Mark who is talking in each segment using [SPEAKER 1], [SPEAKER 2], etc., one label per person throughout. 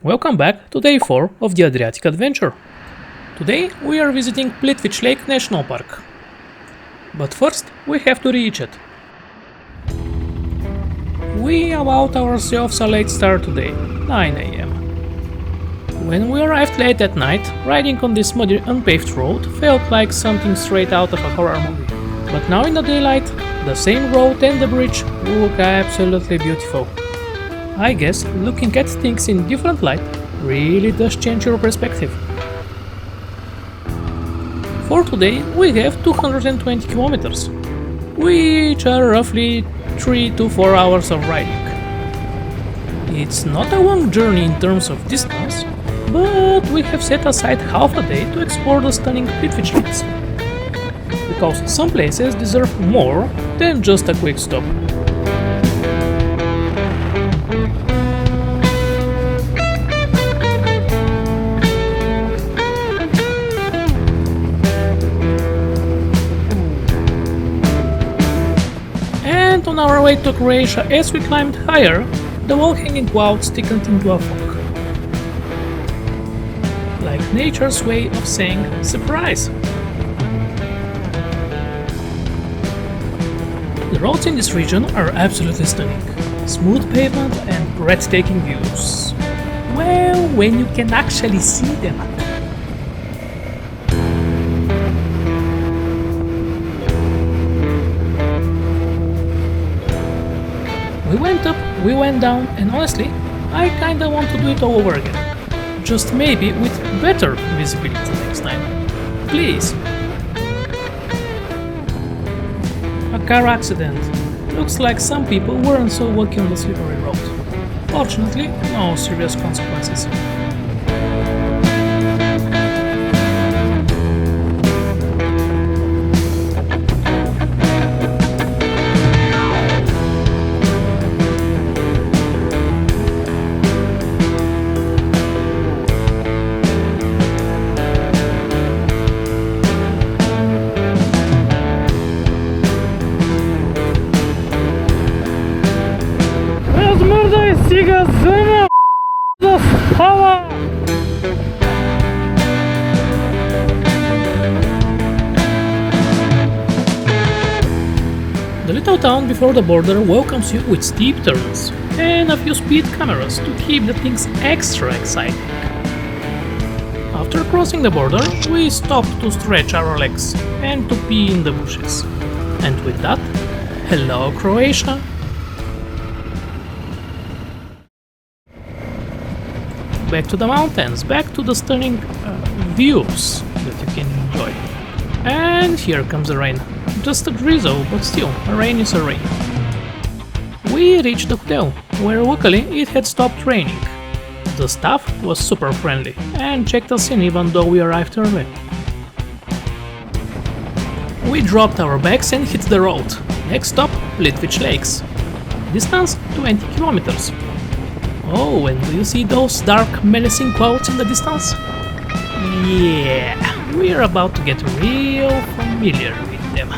[SPEAKER 1] Welcome back to day 4 of the Adriatic adventure. Today we are visiting Plitvice Lakes National Park. But first we have to reach it. We allowed ourselves a late start today, 9 am. When we arrived late at night, riding on this muddy unpaved road felt like something straight out of a horror movie. But now in the daylight, the same road and the bridge look absolutely beautiful. I guess looking at things in different light really does change your perspective. For today we have 220 kilometers, which are roughly 3 to 4 hours of riding. It's not a long journey in terms of distance, but we have set aside half a day to explore the stunning Plitvice Lakes. Because some places deserve more than just a quick stop. And on our way to Croatia, as we climbed higher, the low-hanging clouds thickened into a fog. Like nature's way of saying surprise. The roads in this region are absolutely stunning. Smooth pavement and breathtaking views. Well, when you can actually see them. We went up, we went down, and honestly, I kinda want to do it all over again. Just maybe with better visibility next time. Please. A car accident. Looks like some people weren't so lucky on the slippery road. Fortunately, no serious consequences. The little town before the border welcomes you with steep turns and a few speed cameras to keep the things extra exciting. After crossing the border, we stopped to stretch our legs and to pee in the bushes. And with that, hello Croatia! Back to the mountains, back to the stunning views that you can enjoy. And here comes the rain. Just a drizzle, but still, a rain is a rain. We reached the hotel, where luckily it had stopped raining. The staff was super friendly and checked us in even though we arrived early. We dropped our bags and hit the road. Next stop, Plitvice Lakes. Distance 20 kilometers. Oh, and do you see those dark menacing clouds in the distance? Yeah, we're about to get real familiar with them.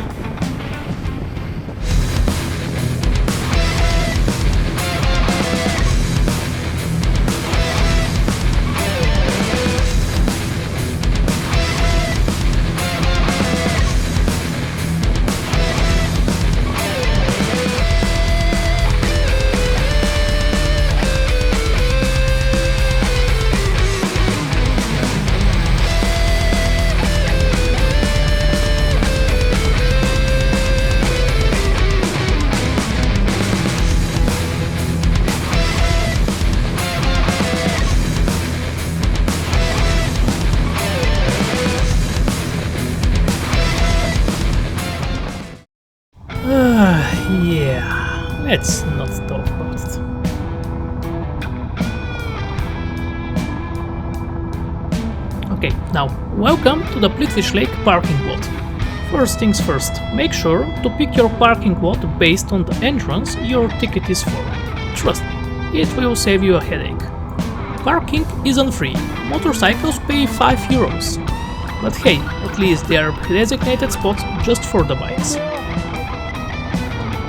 [SPEAKER 1] Yeah, let's not talk about it. Okay, now, welcome to the Plitvice Lake parking lot. First things first, make sure to pick your parking lot based on the entrance your ticket is for. Trust me, it will save you a headache. Parking isn't free, motorcycles pay 5 euros. But hey, at least there are designated spots just for the bikes.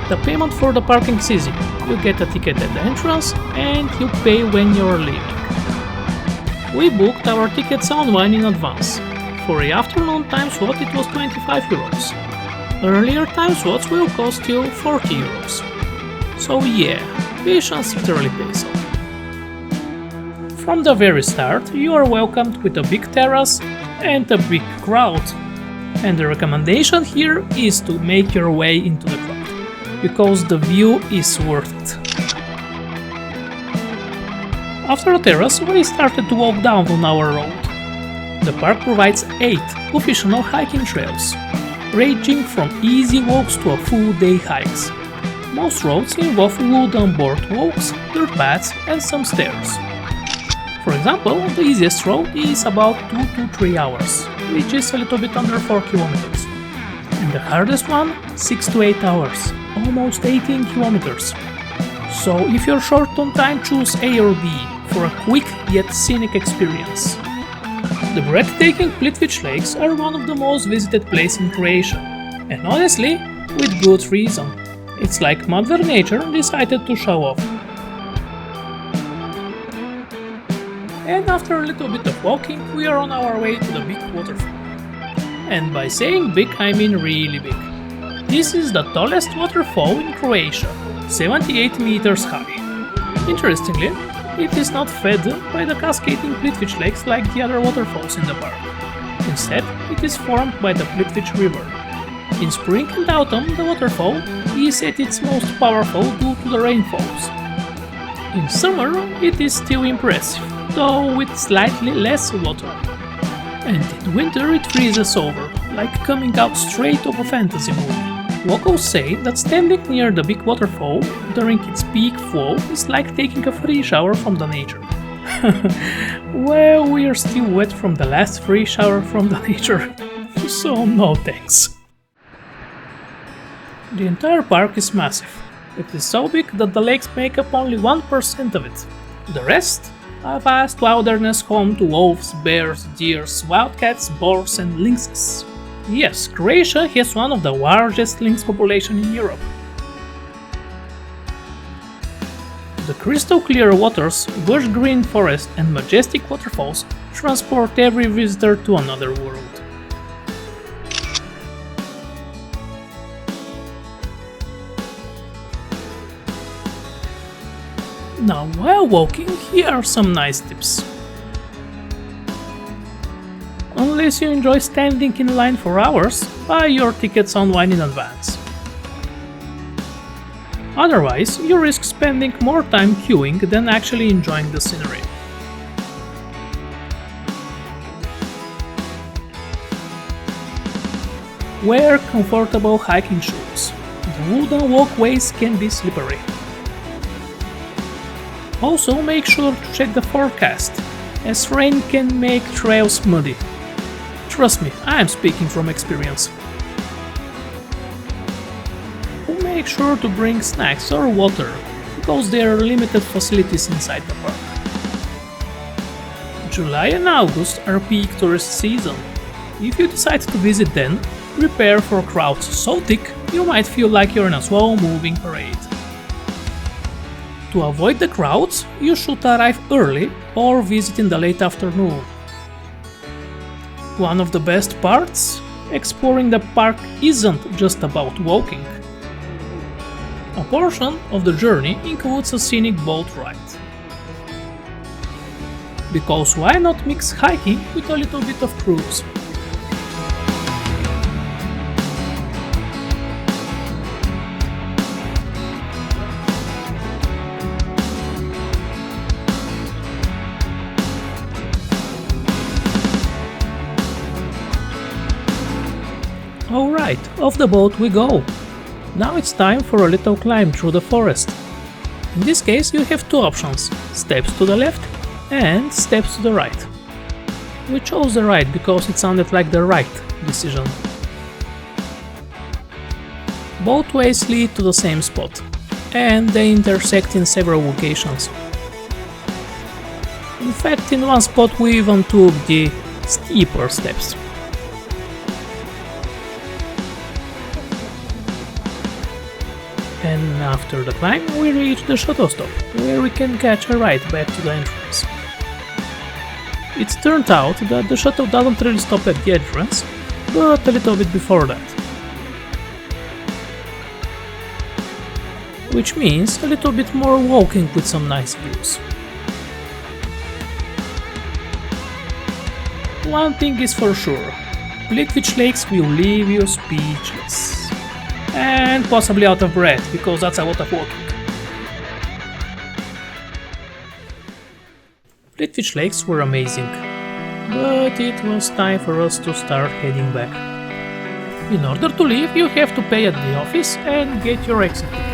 [SPEAKER 1] The payment for the parking is easy. You get a ticket at the entrance and you pay when you're leaving. We booked our tickets online in advance. For the afternoon time slot it was 25 euros. Earlier time slots will cost you 40 euros. So yeah, patience literally pays off. From the very start you are welcomed with a big terrace and a big crowd. And the recommendation here is to make your way into the crowd, because the view is worth it. After the terrace, we started to walk down on our road. The park provides 8 official hiking trails, ranging from easy walks to a full-day hikes. Most roads involve wooden boardwalks, dirt paths and some stairs. For example, the easiest road is about 2 to 3 hours, which is a little bit under 4 kilometers. And the hardest one, 6 to 8 hours, almost 18 kilometers. So if you're short on time, choose A or B for a quick yet scenic experience. The breathtaking Plitvice Lakes are one of the most visited places in Croatia, and honestly, with good reason. It's like Mother Nature decided to show off. And after a little bit of walking, we are on our way to the big waterfall. And by saying big, I mean really big. This is the tallest waterfall in Croatia, 78 meters high. Interestingly, it is not fed by the cascading Plitvice Lakes like the other waterfalls in the park. Instead, it is formed by the Plitvice River. In spring and autumn, the waterfall is at its most powerful due to the rainfalls. In summer, it is still impressive, though with slightly less water. And in winter it freezes over, like coming out straight of a fantasy movie. Locals say that standing near the big waterfall during its peak flow is like taking a free shower from the nature. Well, we are still wet from the last free shower from the nature, so no thanks. The entire park is massive. It is so big that the lakes make up only 1% of it. The rest? A vast wilderness home to wolves, bears, deers, wildcats, boars and lynxes. Yes, Croatia has one of the largest lynx population in Europe. The crystal clear waters, lush green forest and majestic waterfalls transport every visitor to another world. Now, while walking, here are some nice tips. Unless you enjoy standing in line for hours, buy your tickets online in advance. Otherwise, you risk spending more time queuing than actually enjoying the scenery. Wear comfortable hiking shoes. The wooden walkways can be slippery. Also, make sure to check the forecast, as rain can make trails muddy. Trust me, I am speaking from experience. Make sure to bring snacks or water, because there are limited facilities inside the park. July and August are peak tourist season. If you decide to visit then, prepare for crowds so thick you might feel like you're in a slow-moving parade. To avoid the crowds, you should arrive early or visit in the late afternoon. One of the best parts? Exploring the park isn't just about walking. A portion of the journey includes a scenic boat ride. Because why not mix hiking with a little bit of cruise? Alright, off the boat we go! Now it's time for a little climb through the forest. In this case you have two options, steps to the left and steps to the right. We chose the right because it sounded like the right decision. Both ways lead to the same spot, and they intersect in several locations. In fact, in one spot we even took the steeper steps. And after the climb we reach the shuttle stop, where we can catch a ride back to the entrance. It turned out that the shuttle doesn't really stop at the entrance, but a little bit before that. Which means a little bit more walking with some nice views. One thing is for sure, Plitvice Lakes will leave you speechless. And possibly out of breath, because that's a lot of walking. Plitvice Lakes were amazing, but it was time for us to start heading back. In order to leave, you have to pay at the office and get your exit ticket.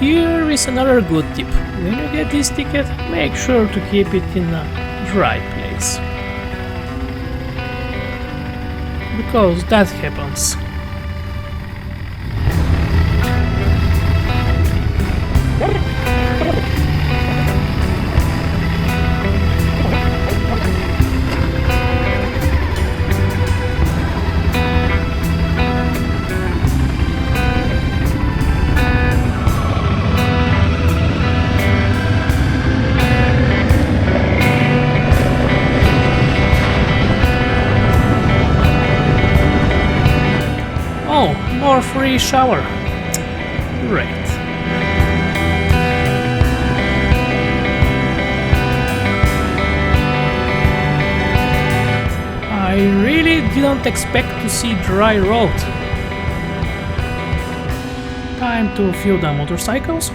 [SPEAKER 1] Here is another good tip. When you get this ticket, make sure to keep it in a dry place. Because that happens. Oh, more free shower. Great. I really didn't expect to see dry road. Time to fuel the motorcycles.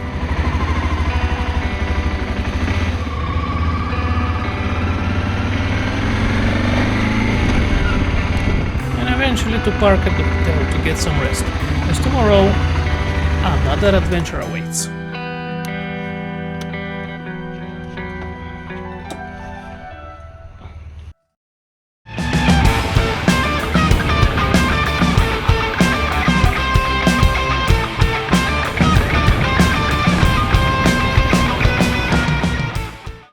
[SPEAKER 1] Eventually to park at the hotel to get some rest, as tomorrow another adventure awaits.